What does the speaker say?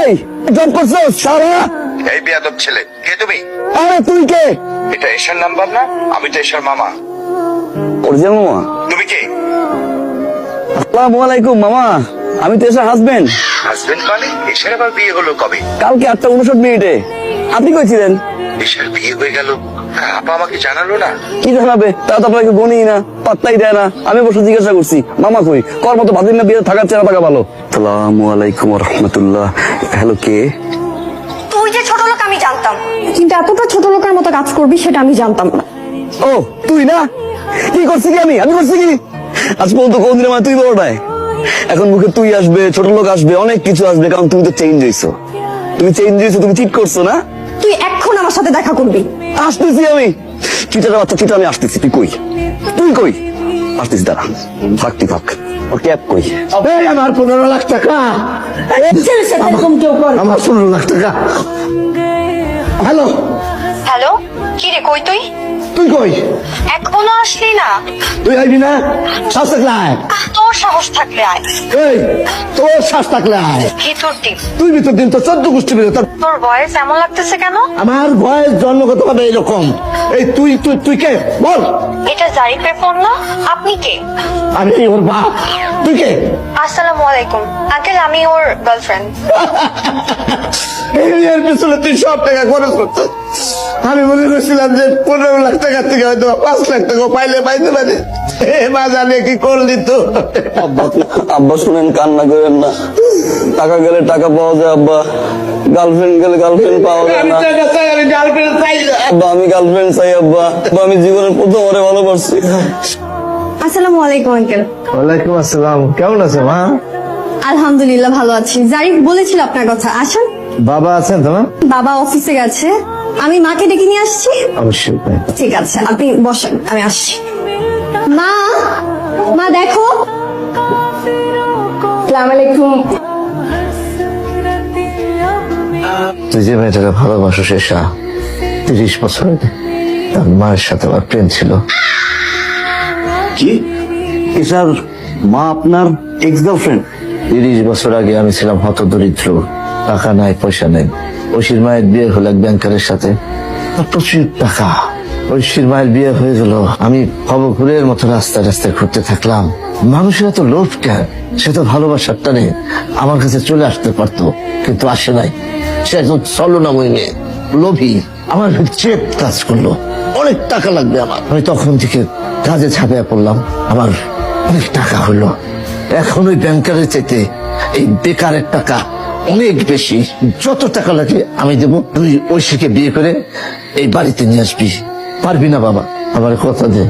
এই জব করছো সারা? এই বেয়াদব ছেলে, কে তুমি? আরে তুই কে? এটা এশার নাম্বার না? আমি তো এশার মামা। অরিজিনাল মামা? তুমি কে? আসসালামু আলাইকুম মামা, আমি তো এসার হাজবেন্ড। হাজবেন্ড মানে? এশার আবার বিয়ে হলো কবে? কালকে 8:59। আপনি কই ছিলেন? এশার বিয়ে হয়ে গেল, আপা আমাকে জানালো না। কি জানাবে? তারা তো আপনাকে গনি না, পাত্তাই দেয় না। আমি বসে জিজ্ঞাসা করছি মামা কই, কর মতো ভাদিন না বিয়ে থাকার চেনা থাকা ভালো। আসসালামু আলাইকুম রহমতুল্লাহ। হ্যালো, কে? তুই যে ছোট লোক আমি জানতাম, কিন্তু এতটা ছোট লোকের মতো কাজ করবি সেটা আমি জানতাম না। ও তুই না? কি করছি কি আমি করছি কি? আজ পর্যন্ত কোনদিন আমার তুই বড় নাই। এখন মুখে তুই আসবে, ছোট লোক আসবে, অনেক কিছু আসবে, কারণ তুমি তো চেঞ্জ হইছো। তুমি চিট করছো না? তুই এখন আমার সাথে দেখা করবি। আসতেছি আমি। চিটার বাচ্চা চিটা, আমি আসতেছি। তুই কই? তুই কই? আসতেছি, দাঁড়া। থাক তুই থাক। ওর ক্যাব কই? আমার 15 লাখ টাকা। আমার 15 লাখ টাকা। হ্যালো, হ্যালো, কি রে, কই তুই? তুই কই? এখনো আসলি না? তুই আইবি না? শ্বাস থাকলে আয়। তোর সাহস থাকলে আয়। এই তোর শ্বাস থাকলে আয়। ভিতর দিক। তুই ভিতর দিন তো 14 গোষ্ঠী বেরো। তোর ভয়েস এমন লাগতেছে কেন? আমার ভয়েস জন্মগত ভাবে এরকম। এই তুই তুই তুই কে বল? এটা জারিফের ফোন না? আপনি কে? আমি ওর বাপ। তুই কে? আসসালামু আলাইকুম আঙ্কেল, আমি ওর গার্লফ্রেন্ড। এর পিছনে তুই সব টাকা খরচ করছিস। আমি মনে করছিলাম যে 15 লাখ টাকা থেকে হয়তো 5 লাখ টাকা পাইতে পারি। মা জানে কি করলি তো। আব্বা শুনেন, কান্না করেন না। টাকা গেলে টাকা পাওয়া যায় আব্বা, গার্লফ্রেন্ড গেলে গার্লফ্রেন্ড পাওয়া যায় না। আব্বা আমি গার্লফ্রেন্ড চাই আব্বা। আব্বা আমি জীবনের প্রথমবারে ভালোবাসছি। আসসালামু আলাইকুম আঙ্কেল। ওয়ালাইকুম আসসালাম। কেমন আছে মা? আলহামদুলিল্লাহ ভালো আছি। জারিফ বলেছিল আপনার কথা, আসেন। বাবা আছেন তোমার? বাবা অফিসে গেছে, আমি মাকে ডেকে নিয়ে আসছি। অবশ্যই। ঠিক আছে, আপনি বসেন, আমি আসছি। মা, মা দেখো। আসসালামু আলাইকুম। তুই যে মেয়েটাকে ভালোবাসো শেষা, 30 বছর আগে তার মায়ের সাথে আমার প্রেম ছিল। কি? এসার মা আপনার এক্স গার্লফ্রেন্ড? 30 বছর আগে আমি ছিলাম হত দরিদ্র, টাকা নাই পয়সা নেই। ঐশীর মায়ের বিয়ে হলো এক ব্যাংকারের সাথে, তার প্রচুর টাকা। ঐশীর মায়ের বিয়ে হয়ে গেল, আমি খবরের মতো রাস্তায় রাস্তায় ঘুরতে থাকলাম। মানুষের এত লোভ কেন? সে তো ভালোবাসার টানে আমার কাছে চলে আসতে পারতো, কিন্তু আসে নাই। সে একজন ছলনাময়ী মেয়ে, লোভী। আমার চেপ কাজ করলো, অনেক টাকা লাগবে আমার। আমি তখন থেকে কাজে ঝাঁপিয়ে পড়লাম, আমার অনেক টাকা হলো। এখন ওই ব্যাংকারের চাইতে এই বেকারের টাকা অনেক বেশি। যত টাকা লাগে আমি দেবো, তুই ঐশীকে বিয়ে করে এই বাড়িতে নিয়ে আসবি। পারবি না বাবা? আমার কথা দে।